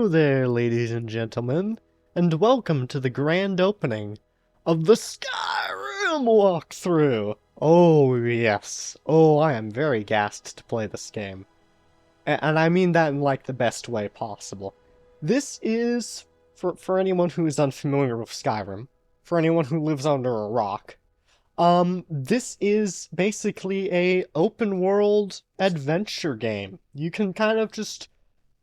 Hello there, ladies and gentlemen, and welcome to the grand opening of the Skyrim walkthrough! Oh yes, oh I am very gassed to play this game. And I mean that in like the best way possible. This is, for anyone who is unfamiliar with Skyrim, for anyone who lives under a rock, this is basically a open world adventure game. You can kind of just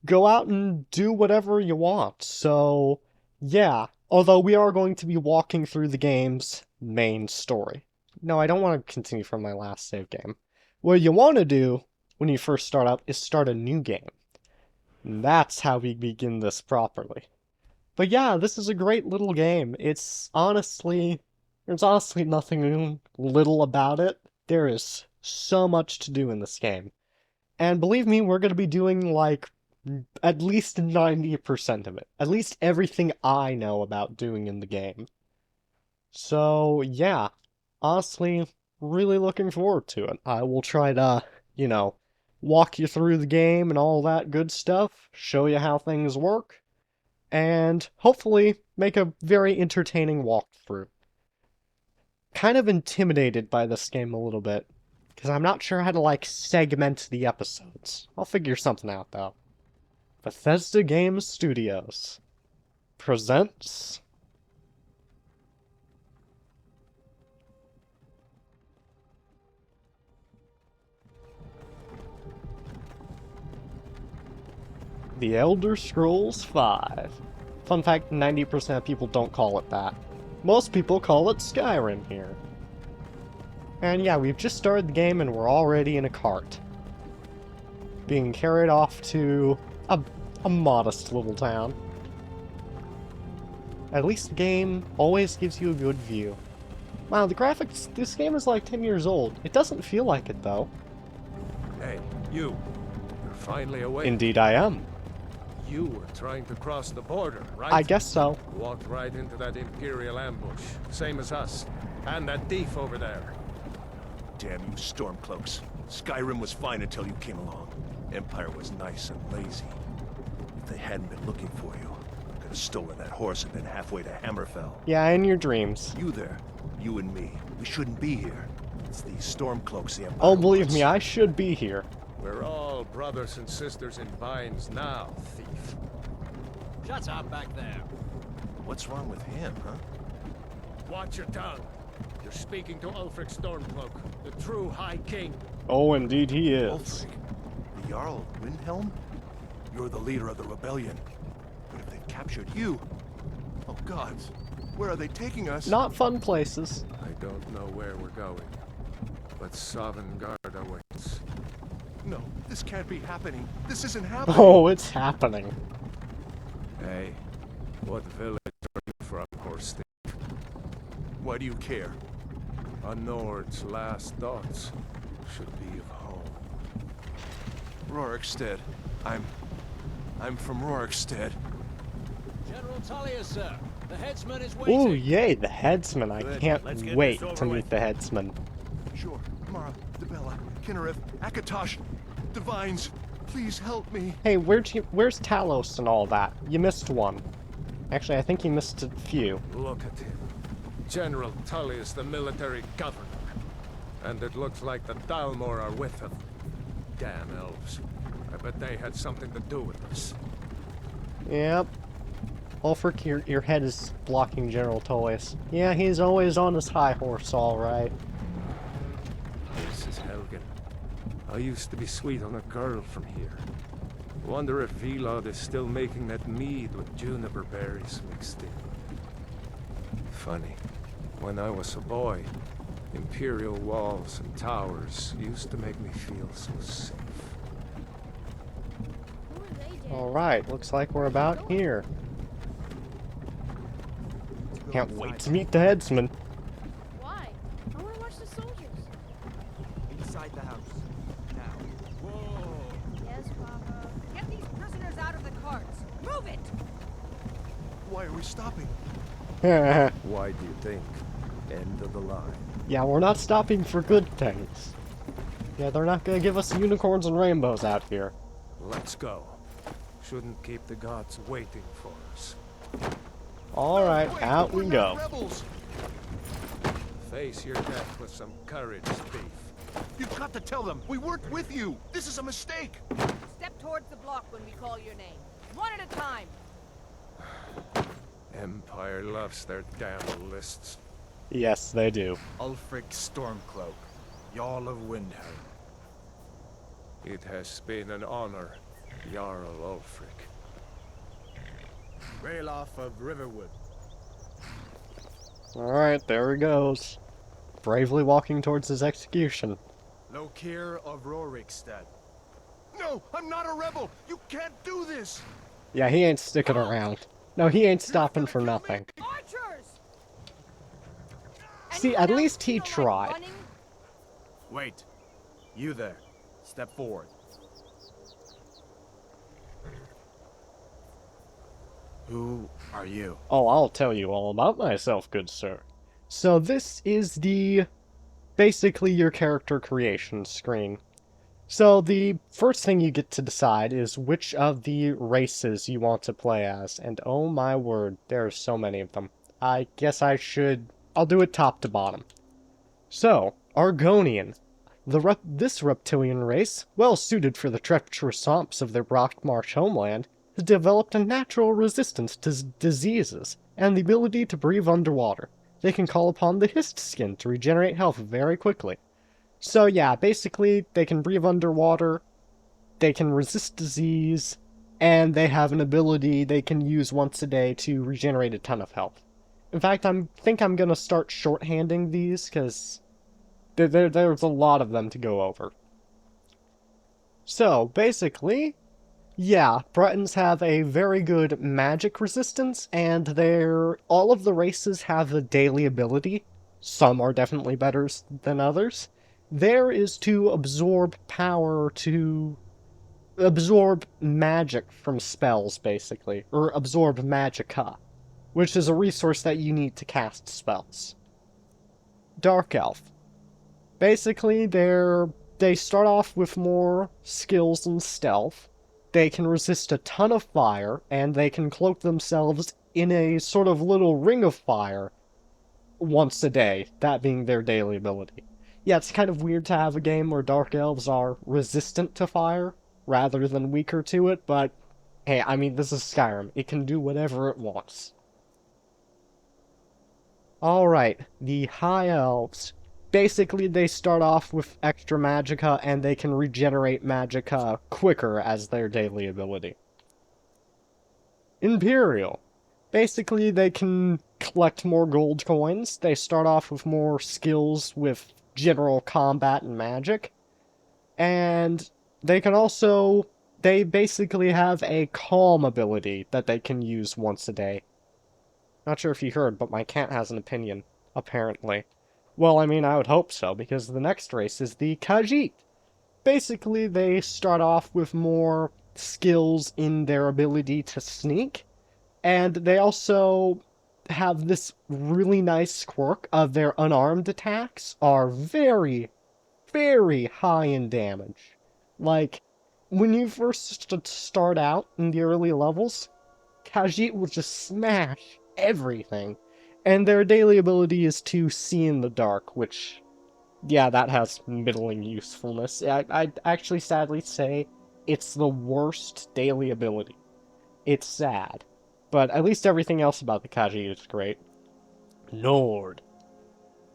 go out and do whatever you want. So, yeah. Although we are going to be walking through the game's main story. No, I don't want to continue from my last save game. What you want to do when you first start up is start a new game. And that's how we begin this properly. But yeah, this is a great little game. There's honestly nothing little about it. There is so much to do in this game. And believe me, we're going to be doing like at least 90% of it. At least everything I know about doing in the game. So, yeah. Honestly, really looking forward to it. I will try to, walk you through the game and all that good stuff, show you how things work, and hopefully make a very entertaining walkthrough. Kind of intimidated by this game a little bit, because I'm not sure how to, segment the episodes. I'll figure something out, though. Bethesda Game Studios presents The Elder Scrolls V. Fun fact, 90% of people don't call it that. Most people call it Skyrim here. And yeah, we've just started the game and we're already in a cart. Being carried off to a modest little town. At least the game always gives you a good view. Wow, the graphics, this game is like 10 years old. It doesn't feel like it though. Hey, you're finally awake. Indeed I am. You were trying to cross the border, right? I guess so. Walked right into that Imperial ambush, same as us. And that thief over there. Damn you Stormcloaks. Skyrim was fine until you came along. Empire was nice and lazy. If they hadn't been looking for you, I could have stolen that horse and been halfway to Hammerfell. Yeah, in your dreams. You there, you and me, we shouldn't be here. It's these Stormcloaks the Empire Oh, believe wants. me, I should be here. We're all brothers and sisters in binds now, thief. Shut up back there. What's wrong with him, huh? Watch your tongue. You're speaking to Ulfric Stormcloak, the true High King. Oh, indeed he is. Ulfric, the Jarl Windhelm? You're the leader of the rebellion. But if they've captured you... Oh gods, where are they taking us? Not fun places. I don't know where we're going, but Sovngarde awaits. No, this can't be happening. This isn't happening. Oh, it's happening. Hey, what village are you from, horse thief? Why do you care? A Nord's last thoughts should be of home. Rorikstead. I'm from Rorikstead. General Tullius, sir. The headsman is waiting. Ooh, yay, the headsman. I Good. can't Let's get wait this over to meet with. the headsman. Sure, Mara, Dibella, Kinnereth, Akatosh, Divines, please help me. Hey, where's Talos and all that? You missed one. Actually, I think you missed a few. Look at him. General Tullius, the military governor. And it looks like the Dalmor are with him. Damn elves. I bet they had something to do with this. Yep. Ulfric, your head is blocking General Tullius. Yeah, he's always on his high horse, alright. This is Helgen. I used to be sweet on a girl from here. Wonder if Vilod is still making that mead with juniper berries mixed in. Funny. When I was a boy, Imperial walls and towers used to make me feel so safe. Alright, looks like we're about here. Can't wait to meet the headsman. Why? I want to watch the soldiers. Inside the house. Now. Whoa! Yes, Papa. Get these prisoners out of the carts! Move it! Why are we stopping? Why do you think? End of the line. Yeah, we're not stopping for good things. Yeah, they're not gonna give us unicorns and rainbows out here. Let's go. Shouldn't keep the gods waiting for us. Alright, Wait, out we we're go. not rebels. Face your death with some courage, thief. You've got to tell them we weren't with you. This is a mistake. Step towards the block when we call your name. One at a time. Empire loves their damn lists. Yes, they do. Ulfric Stormcloak, Jarl of Windhelm. It has been an honor, Jarl Ulfric. Ralof of Riverwood. Alright, there he goes. Bravely walking towards his execution. Lokir of Rorikstead. No, I'm not a rebel. You can't do this. Yeah, he ain't sticking around. No, he ain't stopping for nothing. Archers! See, Anyone at else least he feel like tried. running? Wait. You there. Step forward. Who are you? Oh, I'll tell you all about myself, good sir. So this is basically your character creation screen. So the first thing you get to decide is which of the races you want to play as, and oh my word, there are so many of them. I guess I'll do it top to bottom. So, Argonian. This reptilian race, well suited for the treacherous swamps of their Brockmarsh homeland, has developed a natural resistance to diseases and the ability to breathe underwater. They can call upon the Hist skin to regenerate health very quickly. So yeah, basically, they can breathe underwater, they can resist disease, and they have an ability they can use once a day to regenerate a ton of health. In fact, I think I'm gonna start shorthanding these, because there's a lot of them to go over. So, basically, yeah, Bretons have a very good magic resistance, and all of the races have a daily ability. Some are definitely better than others. There is to absorb absorb magic from spells, basically, or absorb magicka, which is a resource that you need to cast spells. Dark Elf. Basically, they start off with more skills and stealth. They can resist a ton of fire, and they can cloak themselves in a sort of little ring of fire once a day, that being their daily ability. Yeah, it's kind of weird to have a game where Dark Elves are resistant to fire, rather than weaker to it, but hey, I mean, this is Skyrim. It can do whatever it wants. Alright, the High Elves. Basically, they start off with extra magicka, and they can regenerate magicka quicker as their daily ability. Imperial. Basically, they can collect more gold coins. They start off with more skills with general combat and magic. And they basically have a calm ability that they can use once a day. Not sure if you heard, but my cat has an opinion, apparently. Well, I mean, I would hope so, because the next race is the Khajiit. Basically, they start off with more skills in their ability to sneak, and they also have this really nice quirk of their unarmed attacks are very, very high in damage. Like, when you first start out in the early levels, Khajiit will just smash everything. And their daily ability is to see in the dark, which, yeah, that has middling usefulness. I'd actually sadly say it's the worst daily ability. It's sad. But at least everything else about the Khajiit is great. Nord.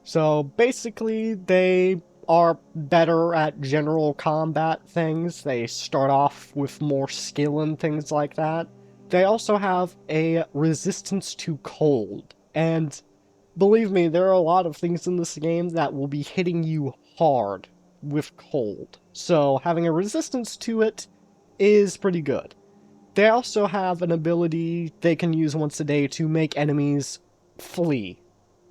So, basically, they are better at general combat things. They start off with more skill and things like that. They also have a resistance to cold. And believe me, there are a lot of things in this game that will be hitting you hard with cold. So having a resistance to it is pretty good. They also have an ability they can use once a day to make enemies flee,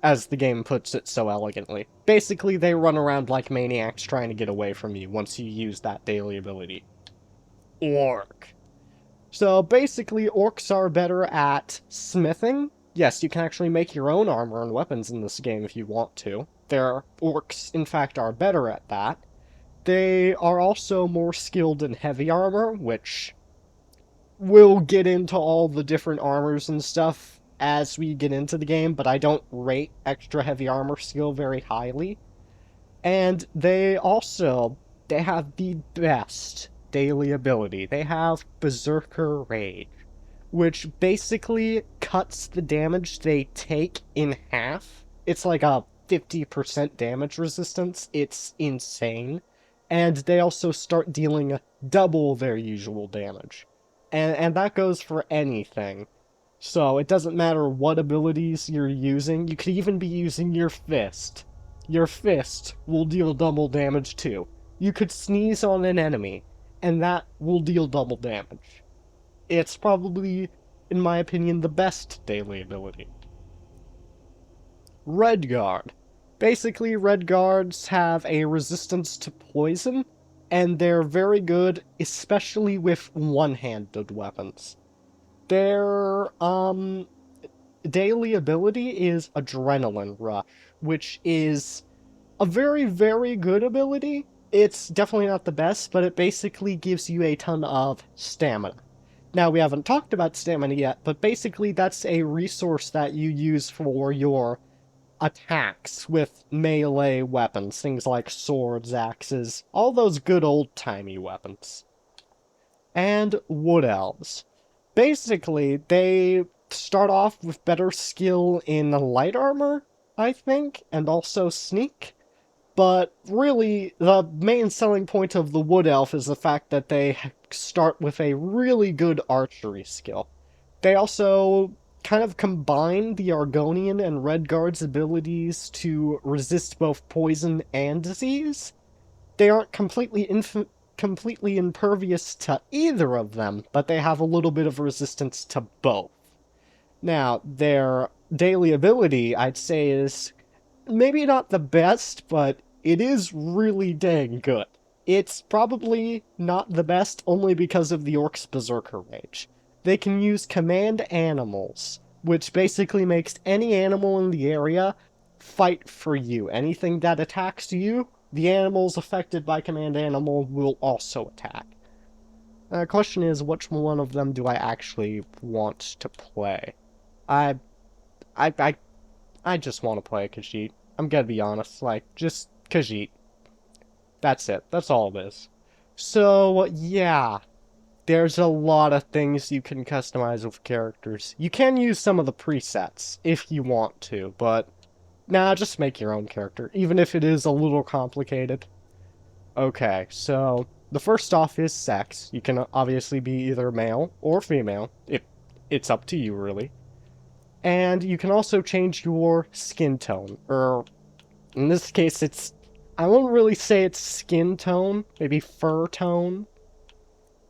as the game puts it so elegantly. Basically, they run around like maniacs trying to get away from you once you use that daily ability. Orc. So basically, orcs are better at smithing. Yes, you can actually make your own armor and weapons in this game if you want to. Orcs, in fact, are better at that. They are also more skilled in heavy armor, which we'll get into all the different armors and stuff as we get into the game, but I don't rate extra heavy armor skill very highly. And they have the best daily ability. They have Berserker Rage, which basically cuts the damage they take in half. It's like a 50% damage resistance. It's insane. And they also start dealing double their usual damage. And that goes for anything. So it doesn't matter what abilities you're using. You could even be using your fist. Your fist will deal double damage too. You could sneeze on an enemy, and that will deal double damage. It's probably, in my opinion, the best daily ability. Redguard. Basically, Redguards have a resistance to poison, and they're very good, especially with one-handed weapons. Their, daily ability is Adrenaline Rush, which is a very, very good ability. It's definitely not the best, but it basically gives you a ton of stamina. Now, we haven't talked about stamina yet, but basically that's a resource that you use for your attacks with melee weapons, things like swords, axes, all those good old-timey weapons. And Wood Elves. Basically, they start off with better skill in light armor, I think, and also sneak. But really, the main selling point of the Wood Elf is the fact that they start with a really good archery skill. They also kind of combine the Argonian and Redguard's abilities to resist both poison and disease. They aren't completely impervious to either of them, but they have a little bit of resistance to both. Now, their daily ability, I'd say, is maybe not the best, but it is really dang good. It's probably not the best only because of the Orc's Berserker Rage. They can use Command Animals, which basically makes any animal in the area fight for you. Anything that attacks you, the animals affected by Command Animal will also attack. The question is, which one of them do I actually want to play? I just want to play Khajiit. I'm gonna be honest, like, just Khajiit. That's it. That's all it is. So, yeah. There's a lot of things you can customize with characters. You can use some of the presets if you want to, but nah, just make your own character, even if it is a little complicated. Okay, so the first off is sex. You can obviously be either male or female. It's up to you, really. And you can also change your skin tone, or in this case, I won't really say it's skin tone, maybe fur tone.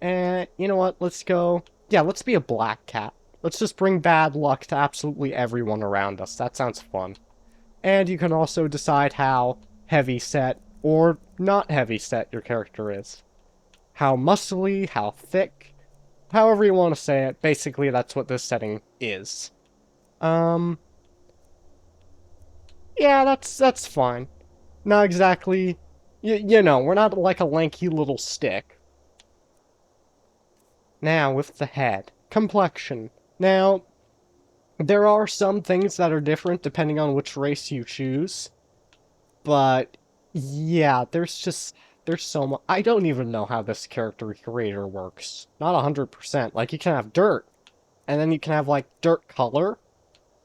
And you know what, let's be a black cat. Let's just bring bad luck to absolutely everyone around us. That sounds fun. And you can also decide how heavy set or not heavy set your character is. How muscly, how thick, however you want to say it. Basically, that's what this setting is. Yeah, that's fine. Not exactly, you know, we're not like a lanky little stick. Now, with the head. Complexion. Now, there are some things that are different depending on which race you choose. But, yeah, there's so much. I don't even know how this character creator works. Not 100%. Like, you can have dirt. And then you can have, like, dirt color.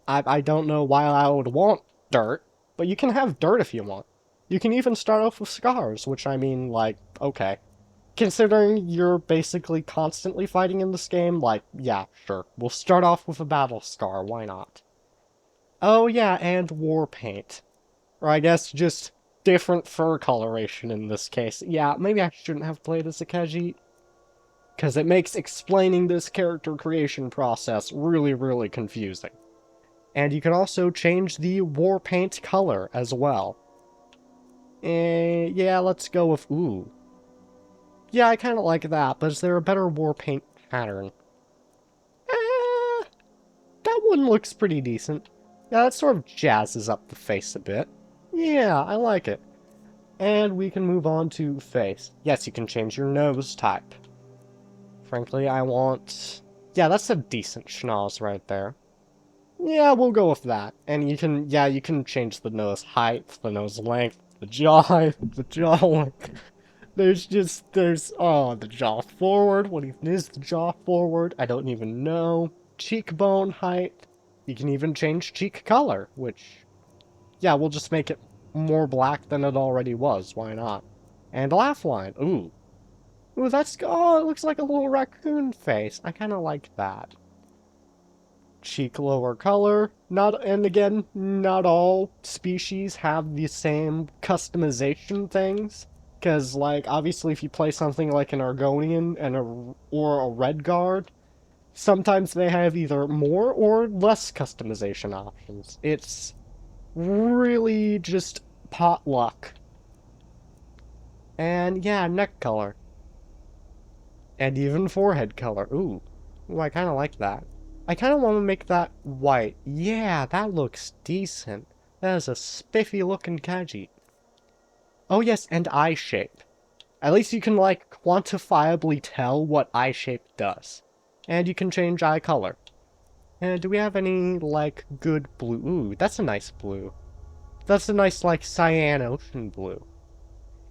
I don't know why I would want dirt. But you can have dirt if you want. You can even start off with scars, which I mean, like, okay. Considering you're basically constantly fighting in this game, like, yeah, sure. We'll start off with a battle scar, why not? Oh yeah, and war paint. Or I guess just different fur coloration in this case. Yeah, maybe I shouldn't have played as a Khajiit. Because it makes explaining this character creation process really, really confusing. And you can also change the war paint color as well. Yeah, let's go with, ooh. Yeah, I kind of like that, but is there a better war paint pattern? That one looks pretty decent. Yeah, that sort of jazzes up the face a bit. Yeah, I like it. And we can move on to face. Yes, you can change your nose type. frankly. I want... Yeah, that's a decent schnoz right there. Yeah, we'll go with that. And you can, yeah, you can change the nose height, the nose length, the jaw height, the jaw length. Oh, the jaw forward. What even is the jaw forward? I don't even know. Cheekbone height. You can even change cheek color, which, yeah, we'll just make it more black than it already was. Why not? And laugh line. Ooh. Ooh, oh, it looks like a little raccoon face. I kind of like that. Cheek lower color. And again, not all species have the same customization things. Because, like, obviously if you play something like an Argonian or a Redguard, sometimes they have either more or less customization options. It's really just potluck. And yeah, neck color. And even forehead color. Ooh, I kind of like that. I kind of want to make that white. Yeah, that looks decent. That is a spiffy looking Khajiit. Oh yes, and eye shape. At least you can, like, quantifiably tell what eye shape does. And you can change eye color. And do we have any, like, good blue? Ooh, that's a nice blue. That's a nice, like, cyan ocean blue.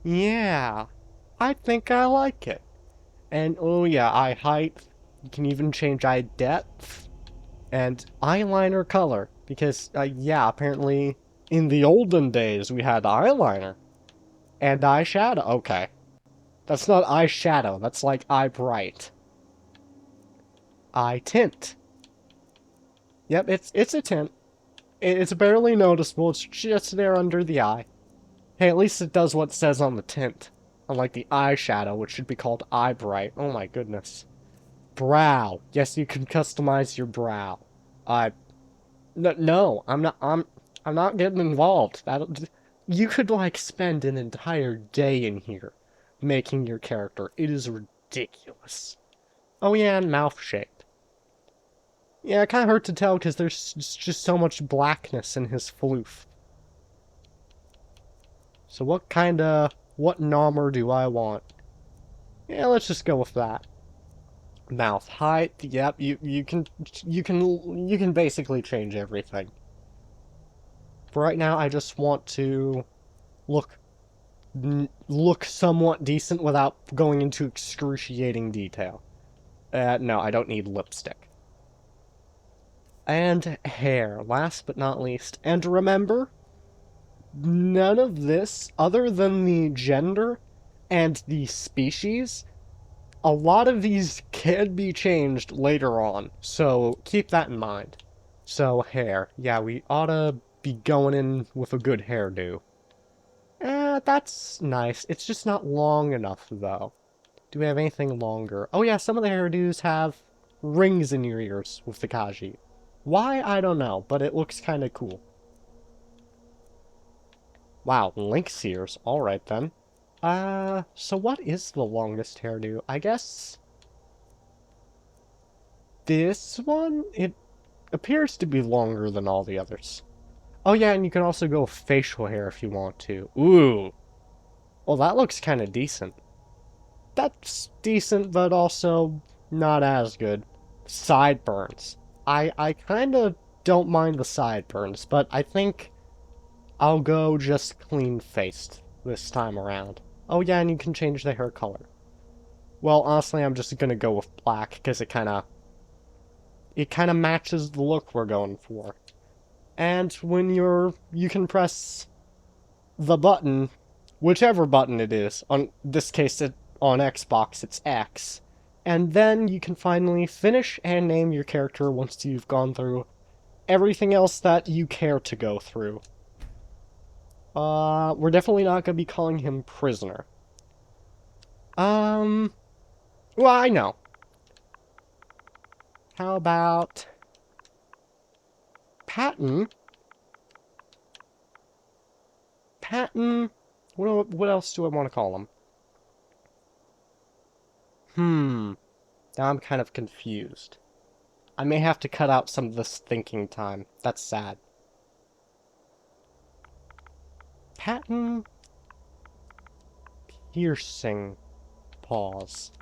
Yeah, I think I like it. And, oh yeah, eye height. You can even change eye depth. And eyeliner color. Because, yeah, apparently in the olden days we had eyeliner. And eyeshadow. Okay. That's not eyeshadow. That's like eye bright. Eye tint. Yep, it's a tint. It's barely noticeable. It's just there under the eye. Hey, at least it does what it says on the tint. Unlike the eyeshadow, which should be called eye bright. Oh my goodness. Brow. Yes, you can customize your brow. No, I'm not getting involved. You could, like, spend an entire day in here making your character. It is ridiculous. Oh yeah, and mouth shape. Yeah, it kind of hurt to tell because there's just so much blackness in his floof. So what nommer do I want? Yeah, let's just go with that. Mouth height. Yep, you can basically change everything. For right now, I just want to look somewhat decent without going into excruciating detail. No, I don't need lipstick. And hair, last but not least. And remember, none of this, other than the gender and the species, a lot of these can be changed later on, so keep that in mind. So, hair. Yeah, we ought to be going in with a good hairdo. That's nice. It's just not long enough, though. Do we have anything longer? Oh yeah, some of the hairdos have rings in your ears with the Khajiit. Why? I don't know, but it looks kind of cool. Wow, lynx ears. Alright then. So what is the longest hairdo? I guess... this one? It appears to be longer than all the others. Oh yeah, and you can also go facial hair if you want to. Ooh. Well, that looks kind of decent. That's decent, but also not as good. Sideburns. I kind of don't mind the sideburns, but I think I'll go just clean-faced this time around. Oh yeah, and you can change the hair color. Well, honestly, I'm just gonna go with black, because it kind of matches the look we're going for. And when you can press the button, whichever button it is, on this case on Xbox it's X, and then you can finally finish and name your character once you've gone through everything else that you care to go through. We're definitely not gonna be calling him Prisoner. Well, I know. How about Patton? What else do I want to call him? Now I'm kind of confused. I may have to cut out some of this thinking time. That's sad. Patton... piercing... pause.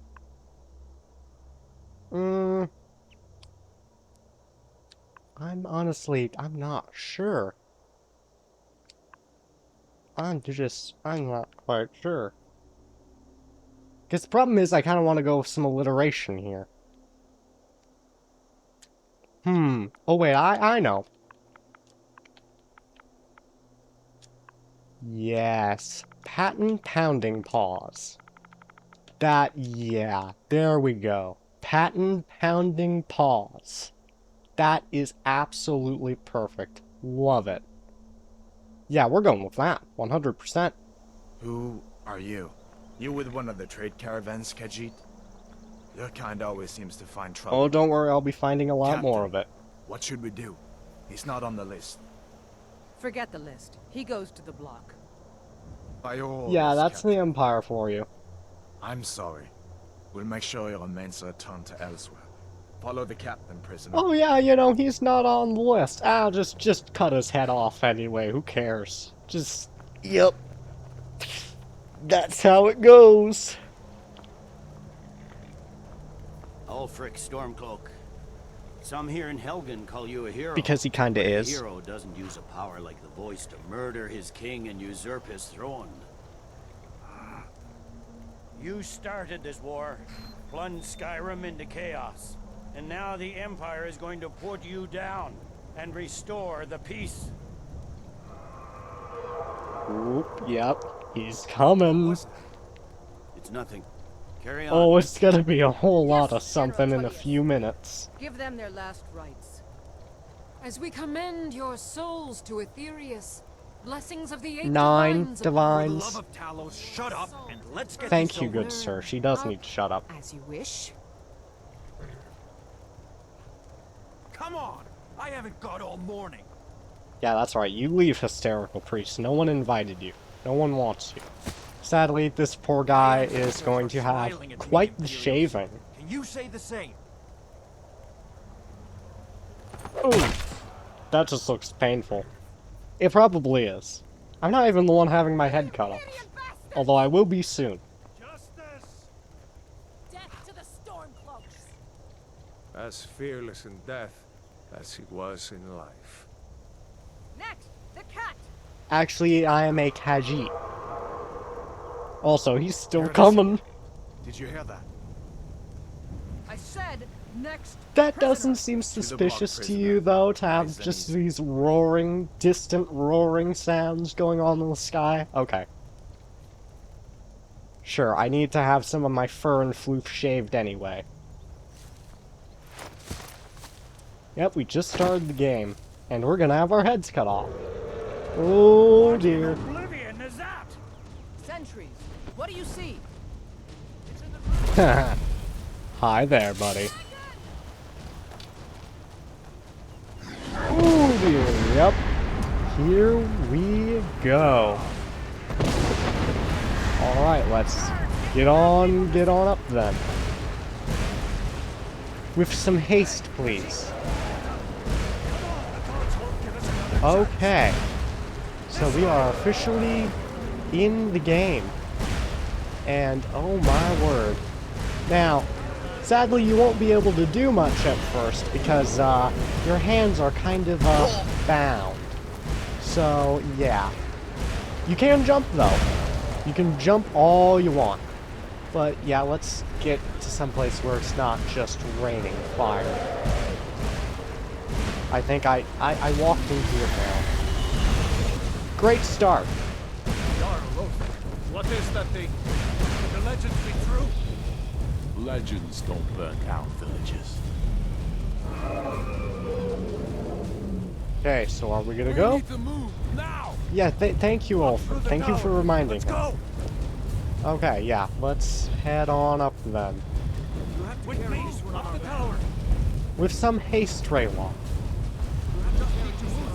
I'm I'm not sure. I'm not quite sure. Because the problem is I kind of want to go with some alliteration here. Oh wait, I know. Yes. Patent pounding pause. Yeah, there we go. Patent pounding pause. That is absolutely perfect. Love it. Yeah, we're going with that. 100%. Who are you? You with one of the trade caravans, Khajiit? Your kind always seems to find trouble. Oh, don't worry, I'll be finding a lot more of it. What should we do? He's not on the list. Forget the list. He goes to the block. By all Yeah, orders, that's Captain. the Empire for you. I'm sorry. We'll make sure your remains are returned to elsewhere. Follow the captain, prisoner. Oh yeah, you know, he's not on the list. I'll just cut his head off anyway, who cares? Yep. That's how it goes. Ulfric Stormcloak. Some here in Helgen call you a hero. Because he kinda but a is. hero doesn't use a power like the voice to murder his king and usurp his throne. You started this war, plunged Skyrim into chaos, and now the Empire is going to put you down and restore the peace. Oop, yep. He's coming. It's nothing. Carry on. Oh, it's gonna be a whole lot of Yes, something General in a Tullius. few minutes. Give them their last rites. As we commend your souls to Aetherius, blessings of the eight 9 divines. divines. of Talos, shut up and let's get Thank this you, over. good sir. She does need to shut up. As you wish. Come on! I haven't got all morning. Yeah, that's right. You leave, hysterical priest. No one invited you. No one wants you. Sadly, this poor guy is going to have quite the shaving. Can you say the same? Ooh, that just looks painful. It probably is. I'm not even the one having my head cut off. Although I will be soon. Justice! Death to the Stormcloaks! As fearless in death as he was in life. Next, the cat. Actually, I am a Khajiit. Also, he's still Here it is. coming. Did you hear that? I said next. That prisoner. doesn't seem the block, suspicious to prisoner. you, though, to have Nice and just easy. these roaring, distant roaring sounds going on in the sky? Okay. Sure, I need to have some of my fur and floof shaved anyway. Yep, we just started the game, and we're gonna have our heads cut off. Oh dear. Oblivion is that? Sentries. What do you see? Hi there, buddy. Oh dear, yep. Here we go. Alright, let's get on up then. With some haste, please. Okay. So we are officially in the game. And oh my word. Now, sadly you won't be able to do much at first because your hands are kind of bound. So yeah. You can jump though. You can jump all you want. But yeah, let's get to someplace where it's not just raining fire. I think I walked in here now. Great start. Jarl Ulfric, what is that thing? Can the legends be true? Legends don't burn down villages. Okay, so are we gonna We go? need to move now. Yeah, thank you, Ulfric. Thank you for reminding Let's him. go. Okay, yeah, let's head on up then. You have to carry this one up the tower. With some haste, Raylock.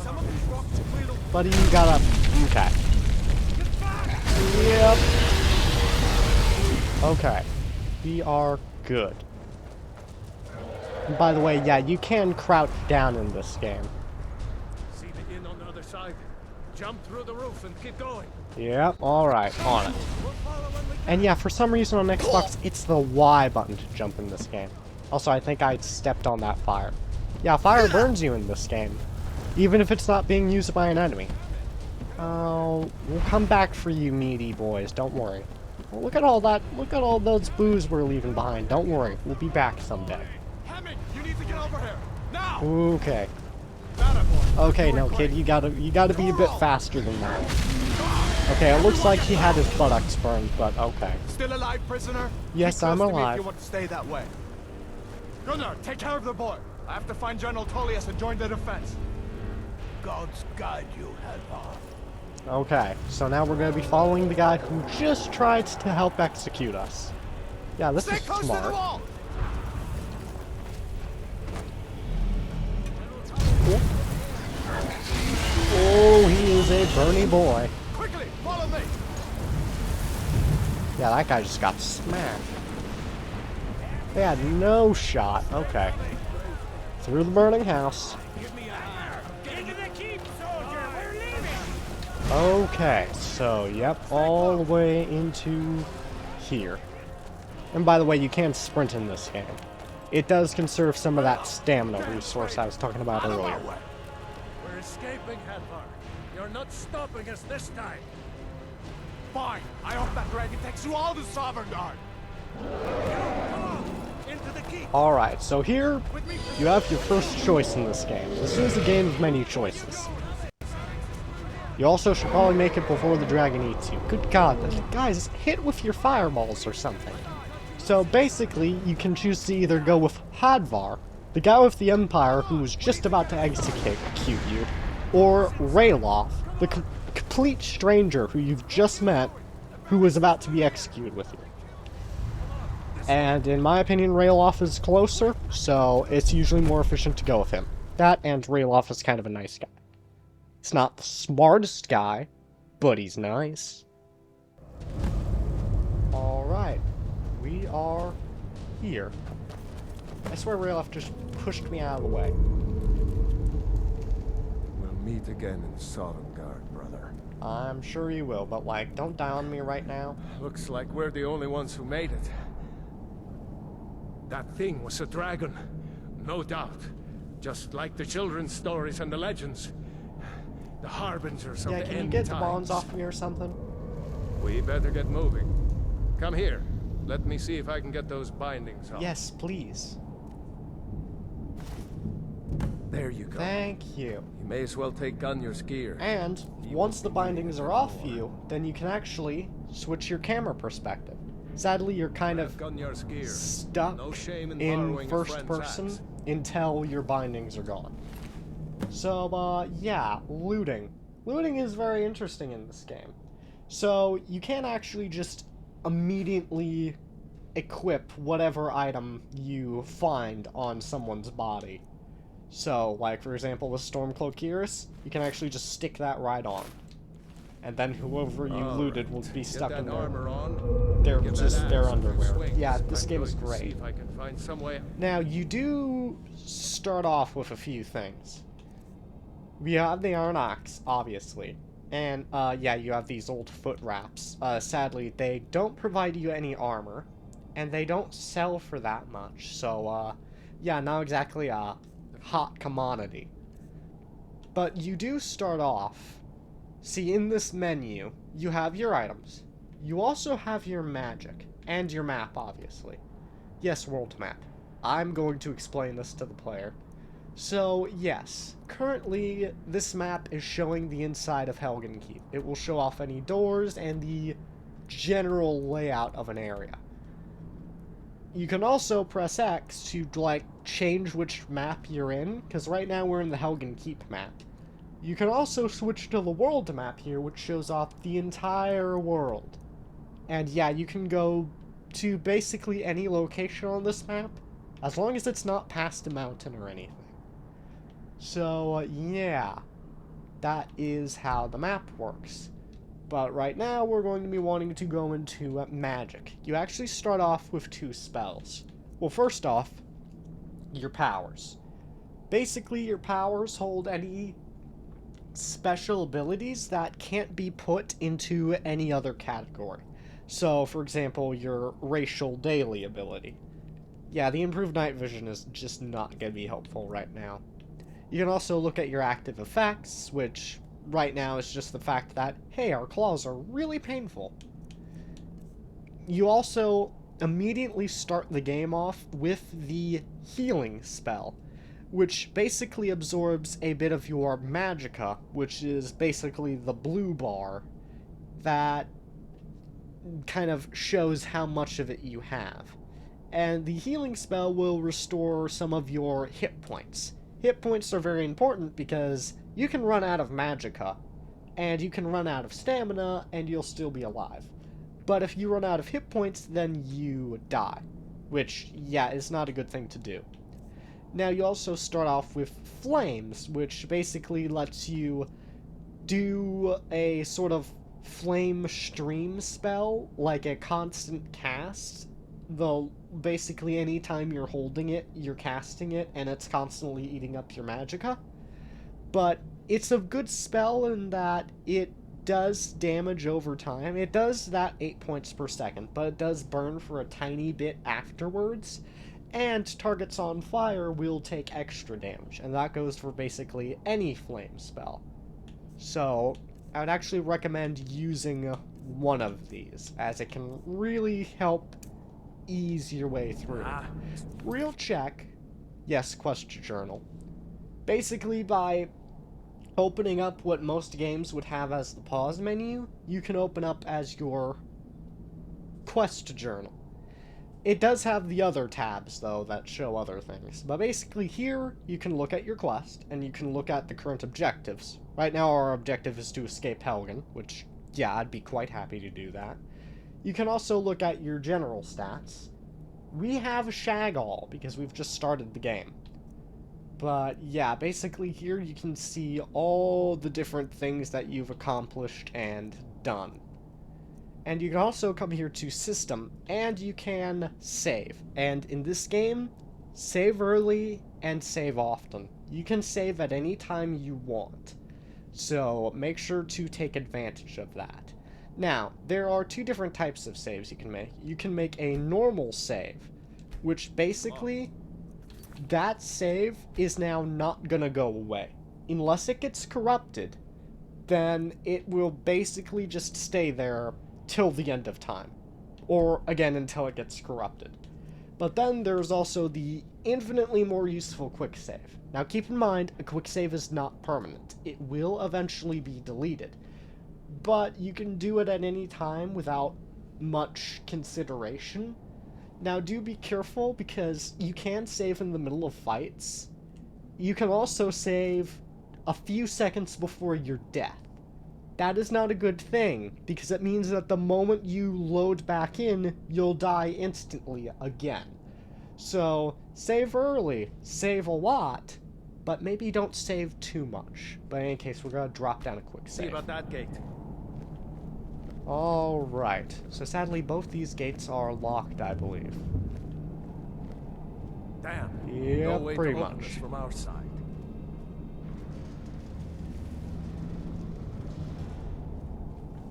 Some of these rocks will. Buddy, you gotta... Okay. Yep. Okay. We are good. And by the way, yeah, you can crouch down in this game. See the inn on the other side. Jump through the roof and keep going. Yep, alright, on it. We'll follow when we And yeah, for some reason on Xbox, it's the Y button to jump in this game. Also, I think I stepped on that fire. Yeah, fire burns you in this game, even if it's not being used by an enemy. Oh, we'll come back for you, meaty boys. Don't worry. Well, look at all that. Look at all those booze we're leaving behind. Don't worry. We'll be back someday. Hammond, you need to get over here now. Okay. Okay, no, kid. You gotta be a bit faster than that. Okay, it looks like he had his buttocks burned, but okay. Still alive, prisoner? Yes, Keep I'm close to me alive. if you want to stay that way. Gunnar, take care of the boy. I have to find General Tullius and join the defense. Gods guide you, Hadvar. Okay, so now we're gonna be following the guy who just tried to help execute us. Yeah, this Stay is close to the smart. wall. Oh, he is a Bernie boy. Quickly, follow me. Yeah, that guy just got smacked. They had no shot. Okay. Through the burning house. Into the keep, soldier! We're leaving! Okay, so, yep, all the way into here. And by the way, you can sprint in this game. It does conserve some of that stamina resource I was talking about earlier. We're escaping, Hadvar. You're not stopping us this time. Fine. I hope that dragon takes you all to Sovngarde. Into the keep. Alright, so here, you have your first choice in this game. This is a game of many choices. You also should probably make it before the dragon eats you. Good god, guys, hit with your fireballs or something. So basically, you can choose to either go with Hadvar, the guy with the Empire who was just about to execute you, or Ralof, the complete stranger who you've just met, who was about to be executed with you. And in my opinion, Ralof is closer, so it's usually more efficient to go with him. That and Ralof is kind of a nice guy. He's not the smartest guy, but he's nice. Alright, we are here. I swear Ralof just pushed me out of the way. We'll meet again in Sovngarde, brother. I'm sure you will, but like, don't die on me right now. Looks like we're the only ones who made it. That thing was a dragon, no doubt. Just like the children's stories and the legends. The harbingers of Yeah, the can you end get the times. bonds off me or something? We better get moving. Come here. Let me see if I can get those bindings off. Yes, please. There you go. Thank you. You may as well take Gunnar's gear. And once the bindings are off you, then you can actually switch your camera perspective. Sadly, you're kind of Gunnar's gear. stuck No shame in in borrowing a first friend's person axe. until your bindings are gone. So, yeah, looting. Looting is very interesting in this game. So, you can't actually just immediately equip whatever item you find on someone's body. So, like, for example, with Stormcloak Iris, you can actually just stick that right on. And then whoever you looted will be stuck in there. Armor on. They're Get that just their axe in underwear. swing. Yeah, this I'm game is going to see great. if I can find some way. Now, you do start off with a few things. We have the Iron Axe, obviously. And, yeah, you have these old foot wraps. Sadly, they don't provide you any armor. And they don't sell for that much. So, yeah, not exactly a hot commodity. But you do start off. See, in this menu, you have your items. You also have your magic. And your map, obviously. Yes, world map. I'm going to explain this to the player. So, yes, currently this map is showing the inside of Helgen Keep. It will show off any doors and the general layout of an area. You can also press X to, like, change which map you're in, because right now we're in the Helgen Keep map. You can also switch to the world map here, which shows off the entire world. And yeah, you can go to basically any location on this map, as long as it's not past a mountain or anything. So, yeah, that is how the map works. But right now, we're going to be wanting to go into magic. You actually start off with 2 spells. Well, first off, your powers. Basically, your powers hold any special abilities that can't be put into any other category. So, for example, your racial daily ability. yeah, the improved night vision is just not going to be helpful right now. You can also look at your active effects, which right now is just the fact that, hey, our claws are really painful. You also immediately start the game off with the healing spell, which basically absorbs a bit of your magicka, which is basically the blue bar that kind of shows how much of it you have. And the healing spell will restore some of your hit points. Hit points are very important because you can run out of magicka, and you can run out of stamina, and you'll still be alive. But if you run out of hit points, then you die, which, yeah, is not a good thing to do. Now, you also start off with flames, which basically lets you do a sort of flame stream spell, like a constant cast. Though, basically, anytime you're holding it, you're casting it, and it's constantly eating up your magicka. But it's a good spell in that it does damage over time. It does that 8 points per second, but it does burn for a tiny bit afterwards, and targets on fire will take extra damage, and that goes for basically any flame spell. So, I would actually recommend using one of these, as it can really help ease your way through. Real check. Yes, quest journal. Basically, by opening up what most games would have as the pause menu, you can open up as your quest journal. It does have the other tabs, though, that show other things. But basically here, you can look at your quest, and you can look at the current objectives. Right now our objective is to escape Helgen, which, yeah, I'd be quite happy to do that. You can also look at your general stats. We have Shagall, because we've just started the game. But, yeah, basically here you can see all the different things that you've accomplished and done. And you can also come here to System, and you can save. And in this game, save early and save often. You can save at any time you want. So, make sure to take advantage of that. Now, there are two different types of saves you can make. You can make a normal save, which basically, that save is now not gonna go away. Unless it gets corrupted, then it will basically just stay there till the end of time. Or, again, until it gets corrupted. But then there's also the infinitely more useful quick save. Now keep in mind, a quick save is not permanent. It will eventually be deleted. But you can do it at any time without much consideration. Now do be careful, because you can save in the middle of fights. You can also save a few seconds before your death. That is not a good thing, because it means that the moment you load back in, you'll die instantly again. So, save early, save a lot, but maybe don't save too much. But in any case, we're going to drop down a quick save. See about that gate. Alright, so sadly both these gates are locked, I believe. Damn. Yeah, no way pretty to open much. this from our side.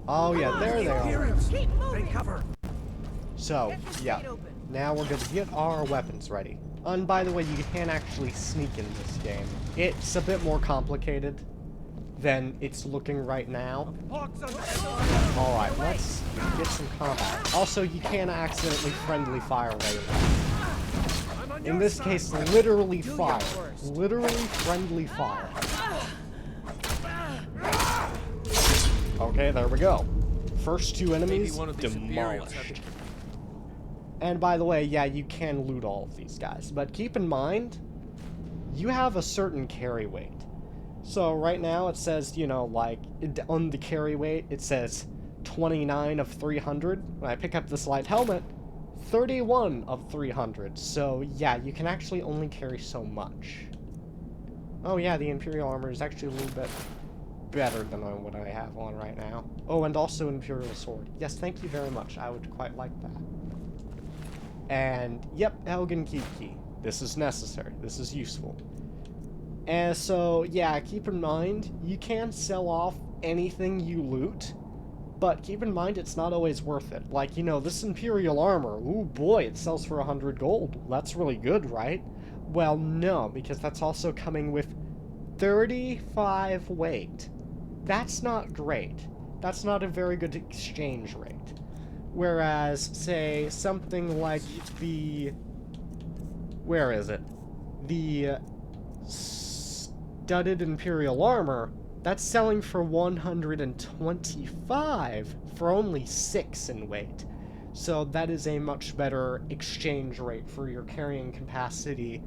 Oh yeah, there they are. Keep moving! cover. So, Get this yeah, gate open. now we're gonna get our weapons ready. And by the way, you can actually sneak in this game. It's a bit more complicated than it's looking right now. Alright, let's get some combat. Also, you can accidentally friendly fire Raylan. In this case, literally fire. Literally friendly fire. Okay, there we go. First two enemies one of these Imperials had demolished. And by the way, yeah, you can loot all of these guys, but keep in mind, you have a certain carry weight. So right now it says, you know, like, on the carry weight, it says 29 of 300. When I pick up this light helmet, 31 of 300. So yeah, you can actually only carry so much. Oh yeah, the Imperial armor is actually a little bit better than what I have on right now. Oh, and also Imperial sword. Yes, thank you very much. I would quite like that. And, yep, Helgen Keep Key. This is necessary. This is useful. And so, yeah, keep in mind, you can sell off anything you loot, but keep in mind it's not always worth it. Like, you know, this Imperial armor, ooh boy, it sells for 100 gold. That's really good, right? Well, no, because that's also coming with 35 weight. That's not great. That's not a very good exchange rate. Whereas, say, something like the... Where is it? The studded Imperial armor, that's selling for 125 for only 6 in weight. So that is a much better exchange rate for your carrying capacity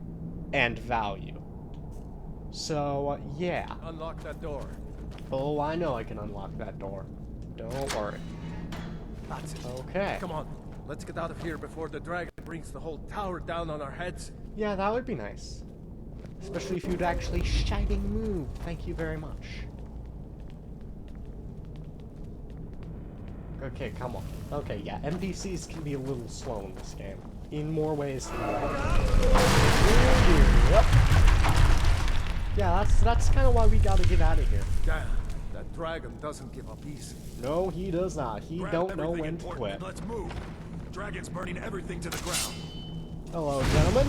and value. So, yeah. Unlock that door. Oh, I know I can unlock that door. Don't worry. That's it. Okay. Come on, let's get out of here before the dragon brings the whole tower down on our heads. Yeah, that would be nice. Especially if you'd actually shining move. Thank you very much. Okay, come on. Okay, yeah, NPCs can be a little slow in this game. In more ways than one. Yep. Yeah, that's kind of why we gotta get out of here. Damn, that dragon doesn't give up easy. No, he does not. He don't know when to quit. Let's move. The dragon's burning everything to the ground. Hello, gentlemen.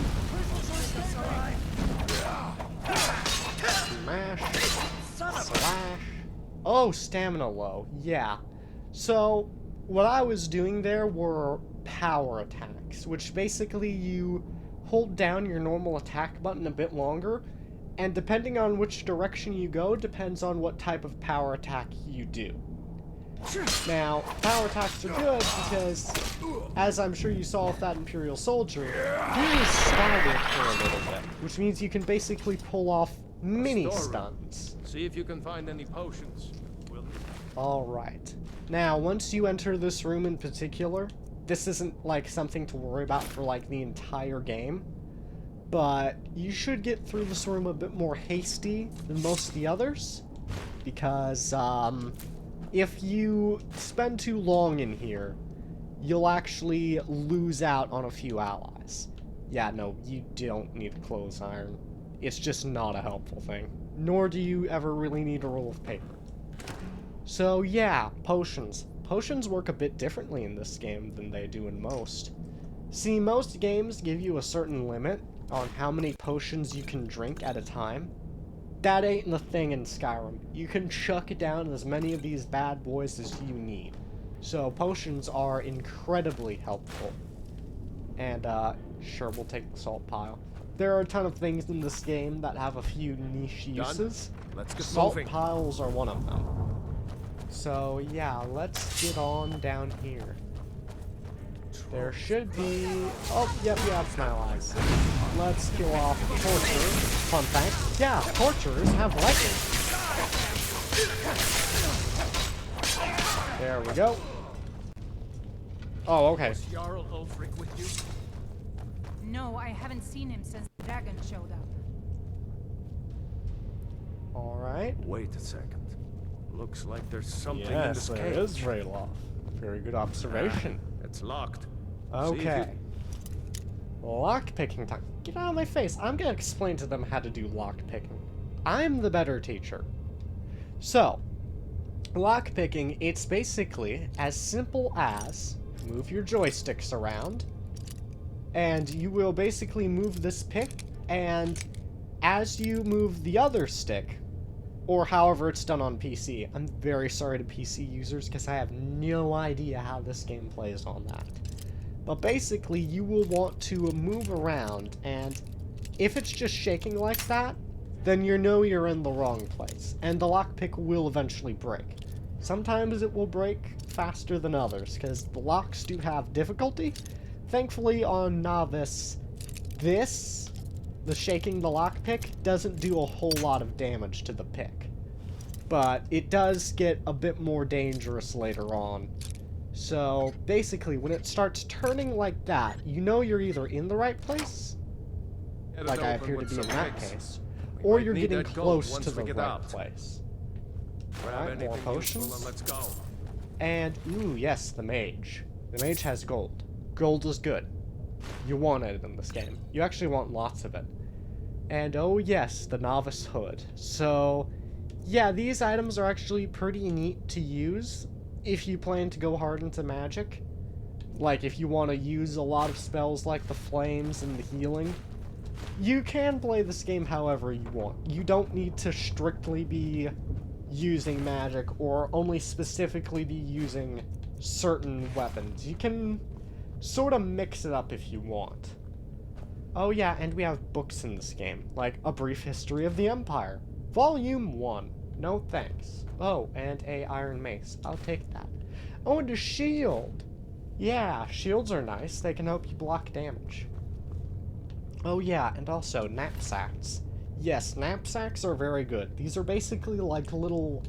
Smash. Slash. Oh, stamina low. Yeah. So, what I was doing there were power attacks, which basically you hold down your normal attack button a bit longer, and depending on which direction you go depends on what type of power attack you do. Now, power attacks are good because, as I'm sure you saw with that Imperial soldier, he was staggered for a little bit, which means you can basically pull off mini stuns. See if you can find any potions. Alright. Now, once you enter this room in particular, this isn't, like, something to worry about for, like, the entire game, but you should get through this room a bit more hasty than most of the others, because, if you spend too long in here, you'll actually lose out on a few allies. Yeah, no, you don't need a clothes iron. It's just not a helpful thing. Nor do you ever really need a roll of paper. So yeah, potions. Potions work a bit differently in this game than they do in most. See, most games give you a certain limit on how many potions you can drink at a time. That ain't the thing in Skyrim. You can chuck down as many of these bad boys as you need. So potions are incredibly helpful. And, sure, we'll take the salt pile. There are a ton of things in this game that have a few niche uses. Let's get Salt moving. piles are one of them. So, yeah, let's get on down here. There should be... Oh, yep, we have some allies. Let's kill off Torturers. Fun fact. Yeah, Torturers have lightning. There we go. Oh, okay. Was Jarl Ulfric with you? No, I haven't seen him since the dragon showed up. Alright. Wait a second. Looks like there's something in Yes, this there cage. is Ralof. Very good observation. It's locked. Okay. Lockpicking time. Get out of my face. I'm gonna explain to them how to do lockpicking. I'm the better teacher. So, lockpicking, it's basically as simple as move your joysticks around, and you will basically move this pick, and as you move the other stick, or however it's done on PC. I'm very sorry to PC users because I have no idea how this game plays on that. But basically, you will want to move around, and if it's just shaking like that, then you know you're in the wrong place, and the lockpick will eventually break. Sometimes it will break faster than others, because the locks do have difficulty. Thankfully, on Novice, the shaking the lockpick doesn't do a whole lot of damage to the pick. But it does get a bit more dangerous later on. So, basically, when it starts turning like that, you know you're either in the right place, like I appear to be in that case, or you're getting close to the right place. Alright, more potions. And let's go. And, ooh, yes, the mage. The mage has gold. Gold is good. You want it in this game. You actually want lots of it. And, oh yes, the novice hood. So, yeah, these items are actually pretty neat to use. if you plan to go hard into magic. Like, if you want to use a lot of spells like the flames and the healing, you can play this game however you want. You don't need to strictly be using magic or only specifically be using certain weapons. You can sort of mix it up if you want. Oh yeah, and we have books in this game, like A Brief History of the Empire, Volume 1. No thanks. Oh, and a iron mace. I'll take that. Oh, and a shield. Yeah, shields are nice. They can help you block damage. Oh yeah, and also knapsacks. Yes, knapsacks are very good. These are basically like little...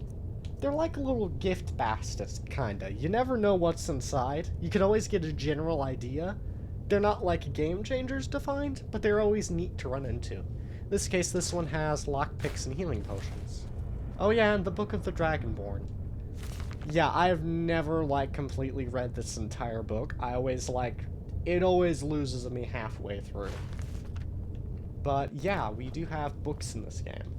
They're like little gift baskets, kinda. You never know what's inside. You can always get a general idea. They're not like game changers to find, but they're always neat to run into. In this case, this one has lockpicks and healing potions. Oh yeah, and the Book of the Dragonborn. Yeah, I have never, like, completely read this entire book. I always, like, it always loses me halfway through. But yeah, we do have books in this game.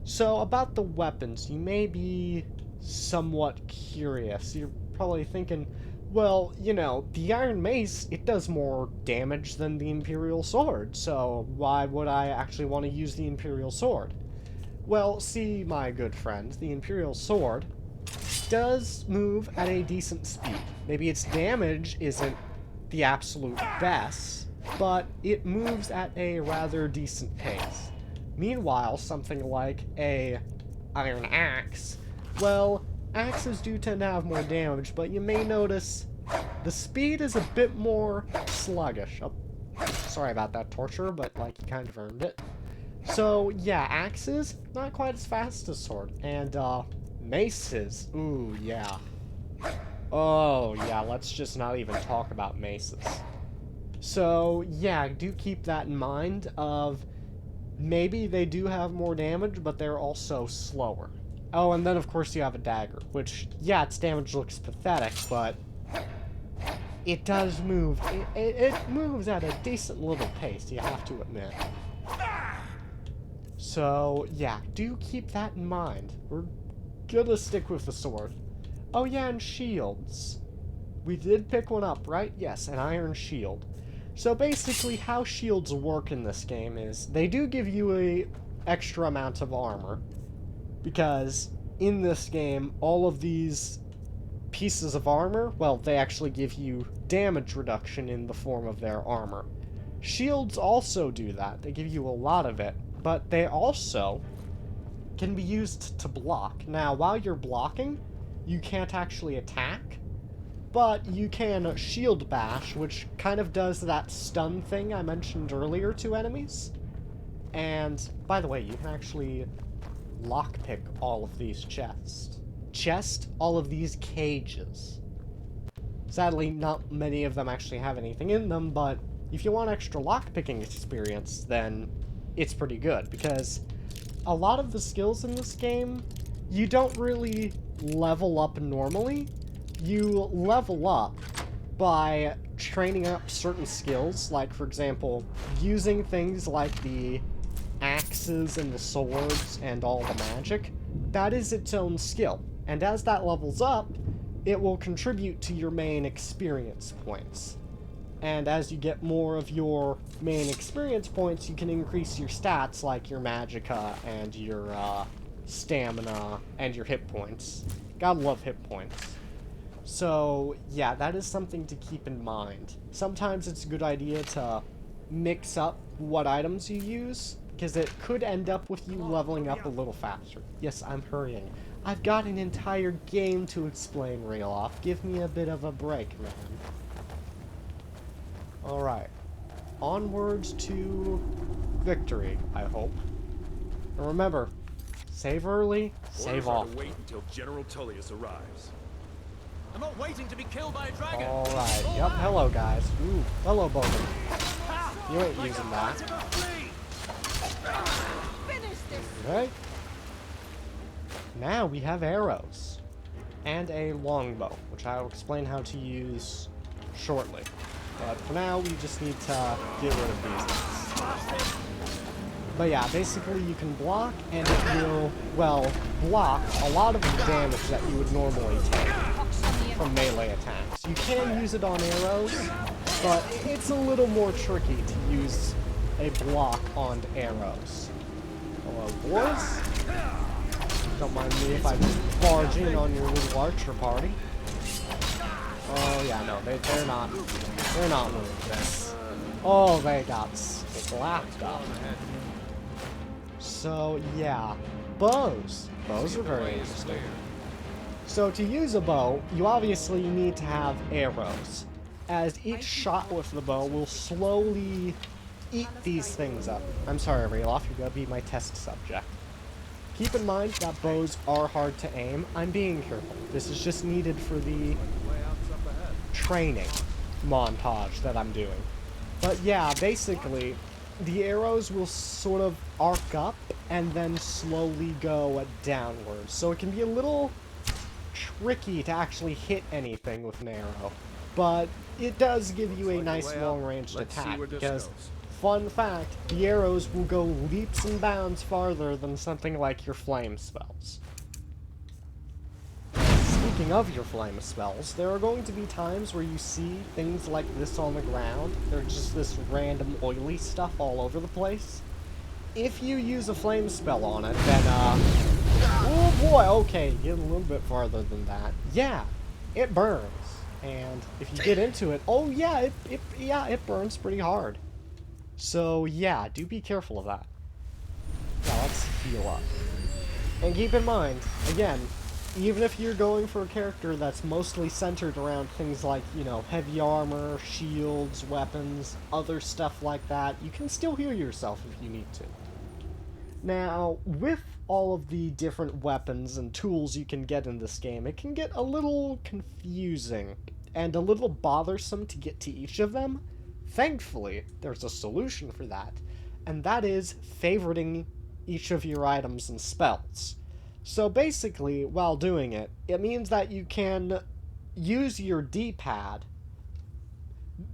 So, about the weapons, you may be somewhat curious. You're probably thinking, well, you know, the Iron Mace, it does more damage than the Imperial Sword, so why would I actually want to use the Imperial Sword? Well, see, my good friend, the Imperial Sword does move at a decent speed. Maybe its damage isn't the absolute best, but it moves at a rather decent pace. Meanwhile, something like a iron axe, well, axes do tend to have more damage, but you may notice the speed is a bit more sluggish. Oh, sorry about that, Torture, but, like, you kind of earned it. So, yeah, axes, not quite as fast as sword. And, maces, ooh, yeah. Oh, yeah, let's just not even talk about maces. So, yeah, do keep that in mind of maybe they do have more damage, but they're also slower. Oh, and then, of course, you have a dagger, which, yeah, its damage looks pathetic, but it does move. It moves at a decent little pace, you have to admit. So, yeah, do keep that in mind. We're gonna stick with the sword. Oh, yeah, and shields. We did pick one up, right? Yes, an iron shield. So basically, how shields work in this game is they do give you a extra amount of armor, because in this game, all of these pieces of armor, well, they actually give you damage reduction in the form of their armor. Shields also do that. They give you a lot of it, but they also can be used to block. Now, while you're blocking, you can't actually attack, but you can shield bash, which kind of does that stun thing I mentioned earlier to enemies. And, by the way, you can actually lockpick all of these chests. All of these cages. Sadly, not many of them actually have anything in them, but if you want extra lockpicking experience, then it's pretty good, because a lot of the skills in this game, you don't really level up normally. You level up by training up certain skills, like, for example, using things like the axes and the swords and all the magic. That is its own skill, and as that levels up, it will contribute to your main experience points. And as you get more of your main experience points, you can increase your stats, like your magicka and your stamina and your hit points. Gotta love hit points. So, yeah, that is something to keep in mind. Sometimes it's a good idea to mix up what items you use, because it could end up with you leveling up a little faster. Yes, I'm hurrying. I've got an entire game to explain, Ralof. Give me a bit of a break, man. Alright. Onwards to victory, I hope. And remember, save early, save often. Wait until General Tullius arrives. I'm not waiting to be killed by a dragon. Alright, yep, hello guys. Ooh, hello Bowman. You ain't using that. Okay. Now we have arrows. And a longbow, which I will explain how to use shortly. But for now, we just need to get rid of these things. But yeah, basically you can block, and it will, well, block a lot of the damage that you would normally take. from melee attacks. You can use it on arrows, but it's a little more tricky to use a block on arrows. Hello, boys. Don't mind me if I just barge in on your little archer party. Oh yeah, no, they're not moving this. Oh, they got slapped up. So yeah, bows. Bows are very interesting. So to use a bow, you obviously need to have arrows, as each shot with the bow will slowly eat these things up. I'm sorry, Ralof, you're gonna be my test subject. Keep in mind that bows are hard to aim. I'm being careful. This is just needed for the training montage that I'm doing. But yeah, basically, the arrows will sort of arc up and then slowly go downwards. So it can be a little tricky to actually hit anything with an arrow. But it does give you a nice long-ranged attack, because, fun fact, the arrows will go leaps and bounds farther than something like your flame spells. Speaking of your flame spells, there are going to be times where you see things like this on the ground. There's just this random oily stuff all over the place. If you use a flame spell on it, then, oh boy, okay, get a little bit farther than that. Yeah, it burns. And if you get into it, oh yeah, it burns pretty hard. So yeah, do be careful of that. Now let's heal up. And keep in mind, again, even if you're going for a character that's mostly centered around things like, you know, heavy armor, shields, weapons, other stuff like that, you can still heal yourself if you need to. Now, with all of the different weapons and tools you can get in this game, it can get a little confusing and a little bothersome to get to each of them. Thankfully, there's a solution for that, and that is favoriting each of your items and spells. So basically, while doing it, it means that you can use your D-pad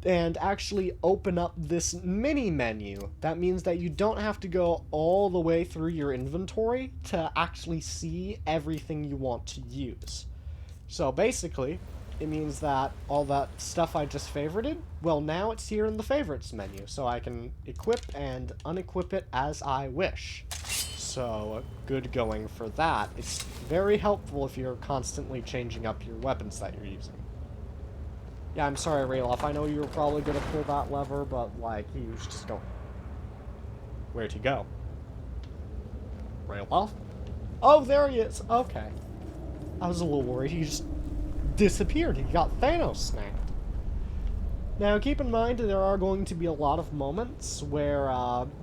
and actually open up this mini menu. That means that you don't have to go all the way through your inventory to actually see everything you want to use. So basically, it means that all that stuff I just favorited, well, now it's here in the favorites menu, so I can equip and unequip it as I wish. So, good going for that. It's very helpful if you're constantly changing up your weapons that you're using. Yeah, I'm sorry, Ralof, I know you were probably gonna pull that lever, but, like, you just don't... Where'd he go? Ralof? Oh, there he is! Okay. I was a little worried, he just disappeared. He got Thanos snapped. Now, keep in mind there are going to be a lot of moments where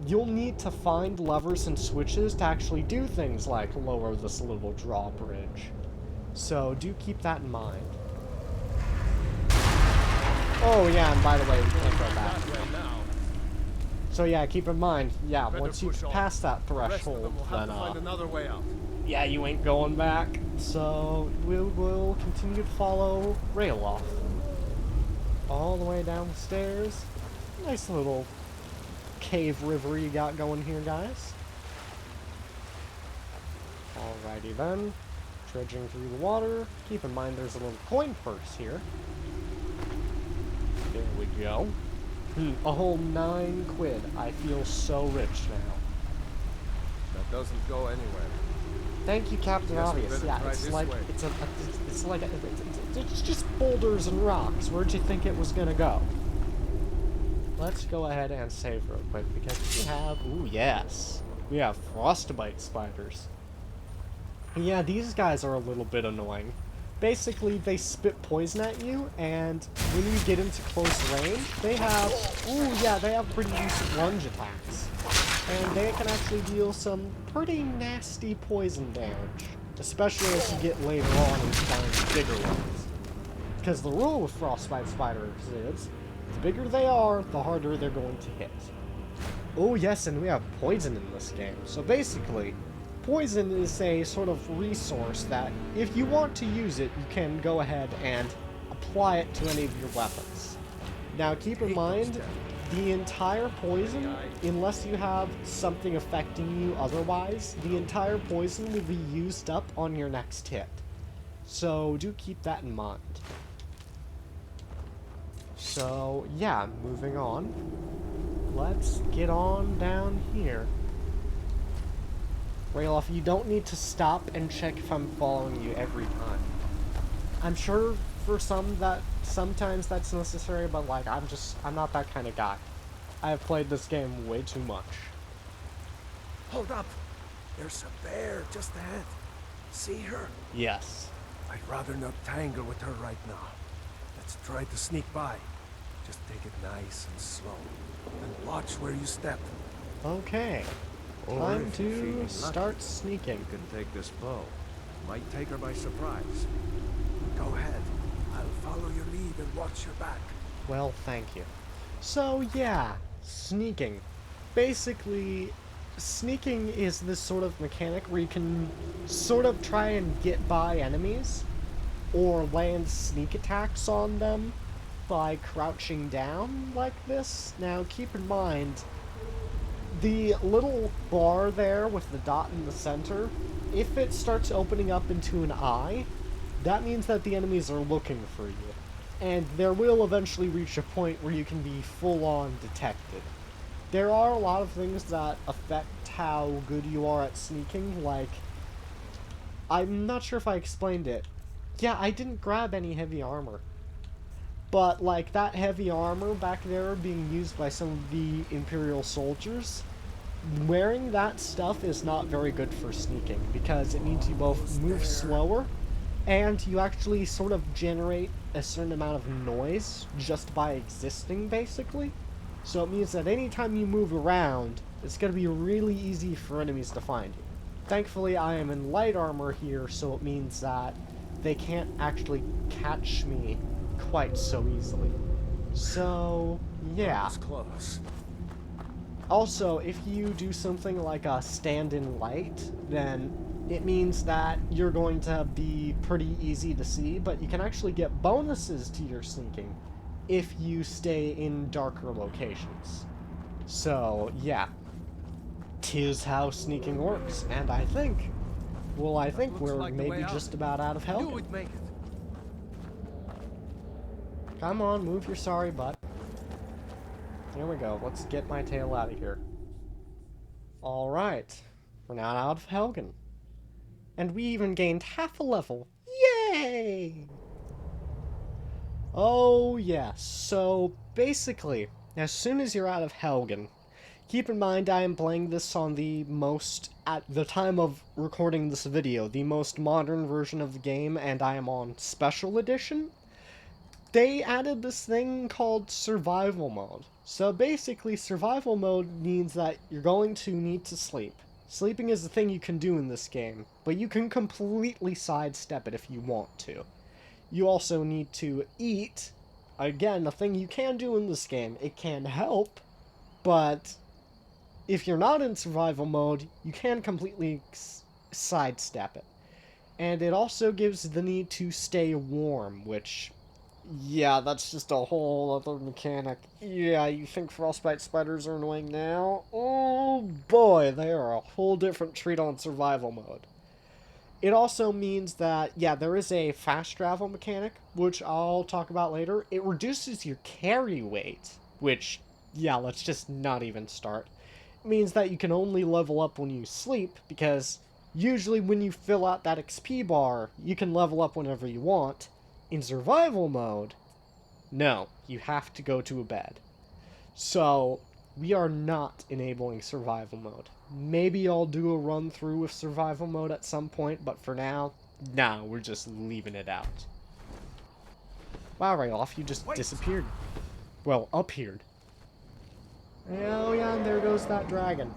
you'll need to find levers and switches to actually do things like lower this little drawbridge. So, do keep that in mind. Oh yeah, and by the way, we can't go back. So yeah, keep in mind, yeah, once you pass that threshold, then yeah, you ain't going back. So we'll continue to follow Ralof all the way down the stairs. Nice little cave river you got going here, guys. Alrighty then, trudging through the water. Keep in mind there's a little coin purse here. There we go. A whole 9 quid. I feel so rich now. That doesn't go anywhere. Thank you, Captain Obvious. Yeah, it's like it's just boulders and rocks. Where'd you think it was gonna go? Let's go ahead and save real quick because we have, ooh yes, we have frostbite spiders. Yeah, these guys are a little bit annoying. Basically, they spit poison at you, and when you get into close range, they have, ooh yeah, they have pretty decent lunge attacks. And they can actually deal some pretty nasty poison damage, especially as you get later on and find bigger ones. Because the rule with frostbite spiders is, the bigger they are, the harder they're going to hit. Oh yes, and we have poison in this game. So basically, poison is a sort of resource that, if you want to use it, you can go ahead and apply it to any of your weapons. Now keep in mind, the entire poison, unless you have something affecting you otherwise, the entire poison will be used up on your next hit. So do keep that in mind. So yeah, moving on. Let's get on down here. Ralof, you don't need to stop and check if I'm following you every time. I'm sure for some that sometimes that's necessary, but like I'm not that kind of guy. I have played this game way too much. Hold up! There's a bear just ahead. See her? Yes. I'd rather not tangle with her right now. Let's try to sneak by. Just take it nice and slow. And watch where you step. Okay. Or Time if you're to feeling start lucky, sneaking. You can take this bow. Might take her by surprise. Go ahead. I'll follow your lead and watch your back. Well, thank you. So yeah, sneaking. Basically, sneaking is this sort of mechanic where you can sort of try and get by enemies or land sneak attacks on them by crouching down like this. Now keep in mind, the little bar there with the dot in the center, if it starts opening up into an eye, that means that the enemies are looking for you. And there will eventually reach a point where you can be full-on detected. There are a lot of things that affect how good you are at sneaking, like, I'm not sure if I explained it. Yeah, I didn't grab any heavy armor. But, like, that heavy armor back there being used by some of the Imperial soldiers, wearing that stuff is not very good for sneaking, because it means you both move slower, and you actually sort of generate a certain amount of noise just by existing, basically. So it means that anytime you move around, it's going to be really easy for enemies to find you. Thankfully, I am in light armor here, so it means that they can't actually catch me quite so easily. So, yeah. That's close. Also, if you do something like a stand in light, then it means that you're going to be pretty easy to see, but you can actually get bonuses to your sneaking if you stay in darker locations. So, yeah. 'Tis how sneaking works, and I think we're like the maybe way out. just about out of hell. Knew we'd make it. Come on, move your sorry butt. Here we go. Let's get my tail out of here. Alright. We're now out of Helgen. And we even gained half a level. Yay! Oh, yes. So, basically, as soon as you're out of Helgen, keep in mind I am playing this on the most, at the time of recording this video, the most modern version of the game, and I am on Special Edition. They added this thing called Survival Mode. So basically, Survival Mode means that you're going to need to sleep. Sleeping is the thing you can do in this game, but you can completely sidestep it if you want to. You also need to eat. Again, a thing you can do in this game. It can help, but if you're not in survival mode, you can completely sidestep it. And it also gives the need to stay warm, which, yeah, that's just a whole other mechanic. Yeah, you think frostbite spiders are annoying now? Oh boy, they are a whole different treat on survival mode. It also means that, yeah, there is a fast travel mechanic, which I'll talk about later. It reduces your carry weight, which, yeah, let's just not even start. It means that you can only level up when you sleep, because usually when you fill out that XP bar, you can level up whenever you want. In survival mode, no, you have to go to a bed. So, we are not enabling survival mode. Maybe I'll do a run through with survival mode at some point, but for now, nah, we're just leaving it out. Wow, Ralof, you just disappeared. Well, appeared. Oh yeah, and there goes that dragon.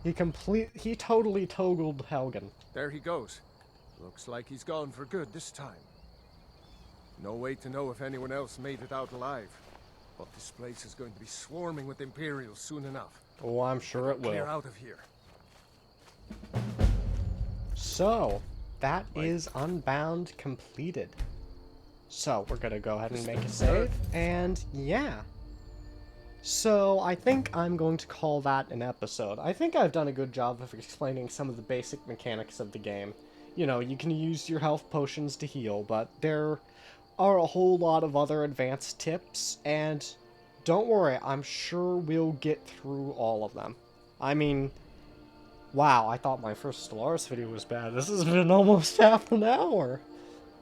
He totally toggled Helgen. There he goes. Looks like he's gone for good this time. No way to know if anyone else made it out alive. But this place is going to be swarming with Imperials soon enough. Oh, I'm sure it will. Clear out of here. So, that is Unbound completed. So, we're gonna go ahead and make a save, and yeah. So, I think I'm going to call that an episode. I think I've done a good job of explaining some of the basic mechanics of the game. you know, you can use your health potions to heal, but there are a whole lot of other advanced tips, and don't worry, I'm sure we'll get through all of them. I mean, wow, I thought my first Stellaris video was bad. This has been almost half an hour.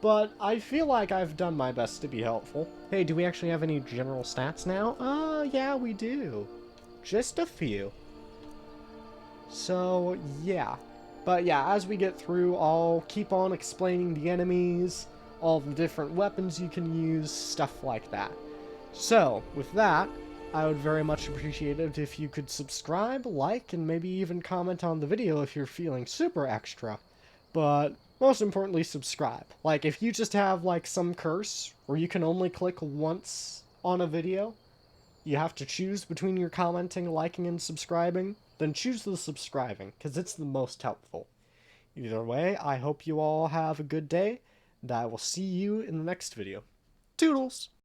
But I feel like I've done my best to be helpful. Hey, do we actually have any general stats now? Yeah, we do. Just a few. So, yeah. But yeah, as we get through, I'll keep on explaining the enemies, all the different weapons you can use, stuff like that. So, with that, I would very much appreciate it if you could subscribe, like, and maybe even comment on the video if you're feeling super extra. But most importantly, subscribe. Like, if you just have, like, some curse where you can only click once on a video, you have to choose between your commenting, liking, and subscribing, then choose the subscribing, because it's the most helpful. Either way, I hope you all have a good day, and I will see you in the next video. Toodles!